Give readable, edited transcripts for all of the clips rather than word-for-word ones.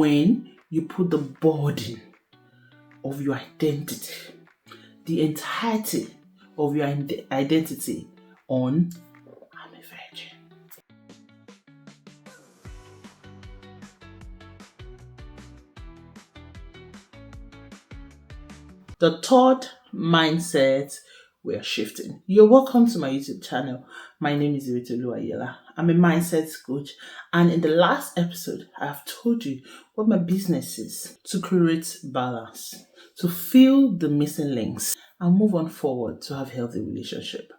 when you put the burden of your identity, the entirety of your identity on I'm a virgin. The third mindset we're shifting. You're welcome to my YouTube channel. My name is Iwetolu Ayela. I'm a mindset coach, and in the last episode, I've told you what my business is: to create balance, to fill the missing links, and move on forward to have a healthy relationship.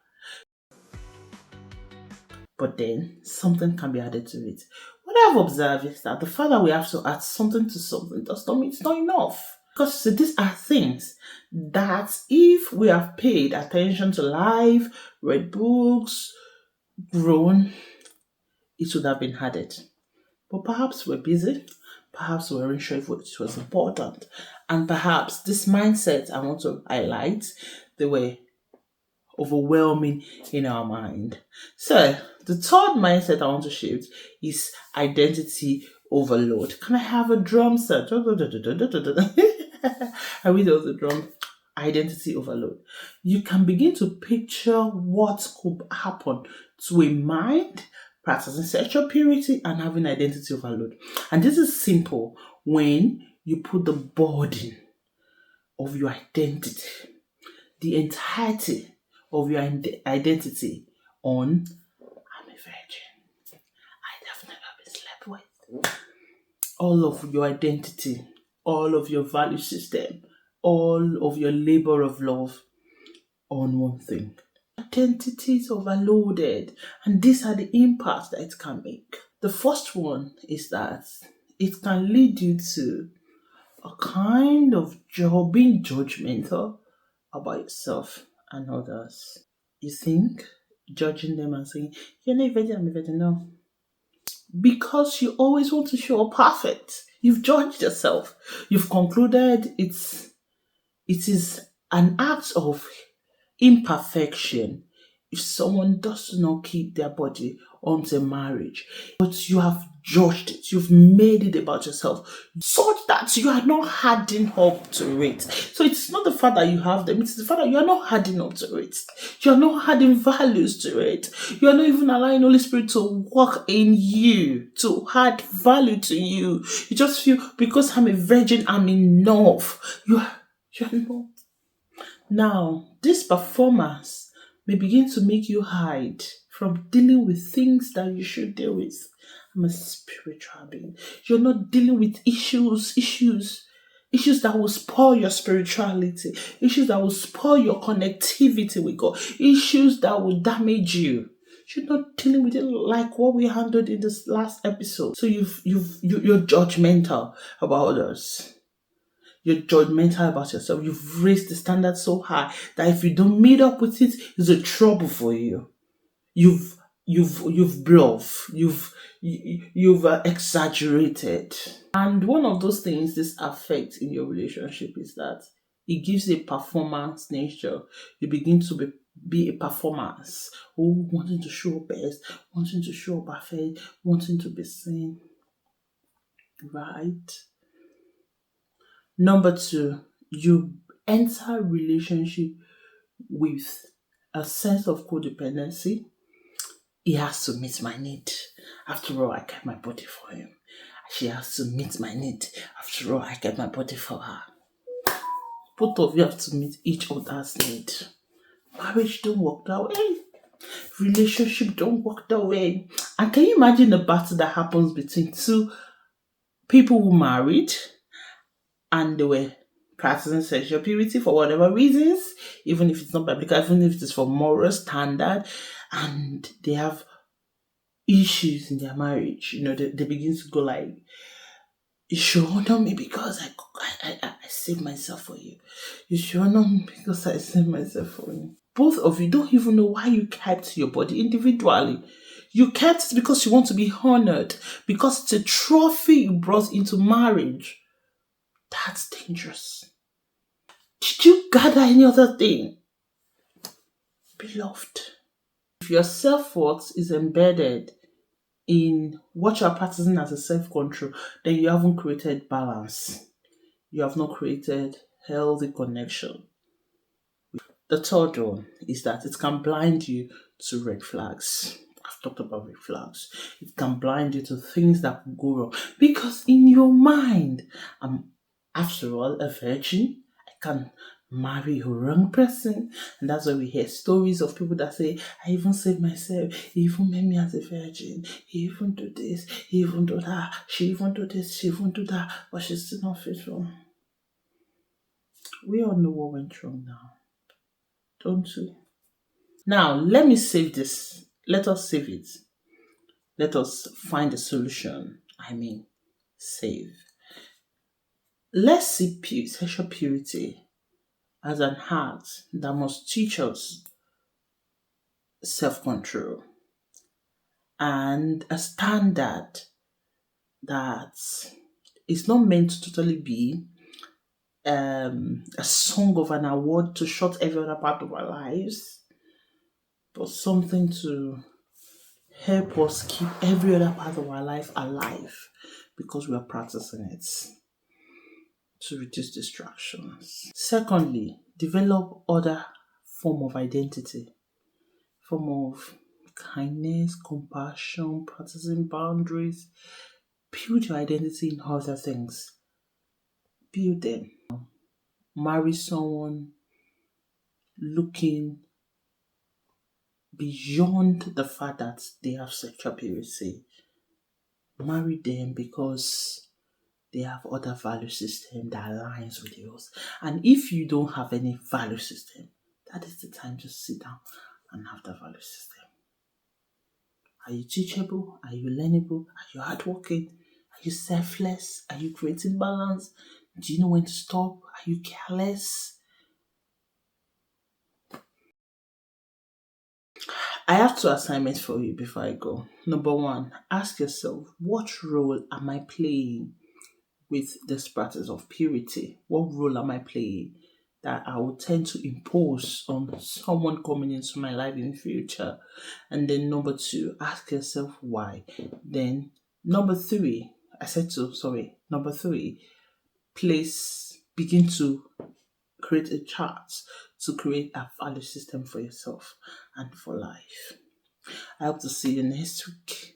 But then something can be added to it. What I've observed is that the fact that we have to add something to something does not mean it's not enough. Because these are things that if we have paid attention to life, read books, grown, it would have been added. But perhaps we're busy, perhaps we weren't sure if it was important, and perhaps this mindset I want to highlight, they were overwhelming in our mind. So the third mindset I want to shift is identity overload. Can I have a drum set? I wish there was a drum. Identity overload. You can begin to picture what could happen to a mind practicing sexual purity and having identity overload. And this is simple when you put the burden of your identity, the entirety of your identity on I'm a virgin. I've never been slept with. All of your identity, all of your value system, all of your labor of love on one thing. Identity is overloaded, and these are the impacts that it can make. The first one is that it can lead you to a kind of being judgmental about yourself and others. You think judging them and saying, you're not a virgin, I'm a virgin. No. Because you always want to show up perfect. You've judged yourself. You've concluded it is an act of imperfection if someone does not keep their body until marriage. But you have judged it. You've made it about yourself such that you are not hardened up to it. So it's not the fact that you have them. It's the fact that you are not hardened up to it. You are not adding values to it. You are not even allowing Holy Spirit to work in you, to add value to you. You just feel, because I'm a virgin, I'm enough. You're not. Now, this performance may begin to make you hide from dealing with things that you should deal with. I'm a spiritual being. You're not dealing with issues that will spoil your spirituality, issues that will spoil your connectivity with God, issues that will damage you. You're not dealing with it like what we handled in this last episode. So you're judgmental about others. You're judgmental about yourself. You've raised the standard so high that if you don't meet up with it, it's a trouble for you. You've bluffed. You've exaggerated. And one of those things this affects in your relationship is that it gives a performance nature. You begin to be a performance. Oh, wanting to show best, wanting to show perfect, wanting to be seen. Right? Number 2, you enter relationship with a sense of codependency. He has to meet my need. After all, I kept my body for him. She has to meet my need. After all, I kept my body for her. Both of you have to meet each other's need. Marriage don't work that way. Relationship don't work that way. And can you imagine the battle that happens between two people who married and they were practicing sexual purity for whatever reasons, even if it's not biblical, even if it's for moral standard, and they have issues in their marriage. They begin to go like, you should honor me because I saved myself for you. You should honor me because I saved myself for you. Both of you don't even know why you kept your body individually. You kept it because you want to be honored, because it's a trophy you brought into marriage. That's dangerous. Did you gather any other thing? Beloved, if your self-worth is embedded in what you are practicing as a self control, then you haven't created balance. You have not created healthy connection. The third one is that it can blind you to red flags. I've talked about red flags. It can blind you to things that could go wrong because in your mind, I'm after all a virgin. I can marry a wrong person, and that's why we hear stories of people that say, "I even saved myself. He even made me as a virgin. He even do this. He even do that. She even do this. She even do that, but she's still not faithful." We all know what went wrong now, don't we? Now, let me save this. Let us save it. Let us find a solution. Save. Let's see sexual purity as an art that must teach us self control and a standard that is not meant to totally be a song of an award to shut every other part of our lives, but something to help us keep every other part of our life alive because we are practicing it to reduce distractions. Secondly, develop other form of identity, form of kindness, compassion, practicing boundaries. Build your identity in other things. Build them. Marry someone looking beyond the fact that they have sexual purity. Marry them because they have other value system that aligns with yours. And if you don't have any value system, that is the time to sit down and have the value system. Are you teachable? Are you learnable? Are you hardworking? Are you selfless? Are you creating balance? Do you know when to stop? Are you careless? I have two assignments for you before I go. Number one, ask yourself, what role am I playing with this practice of purity? What role am I playing that I will tend to impose on someone coming into my life in the future? And then number two, ask yourself why. Then number three, I said two, sorry. Number three, begin to create a chart to create a value system for yourself and for life. I hope to see you next week.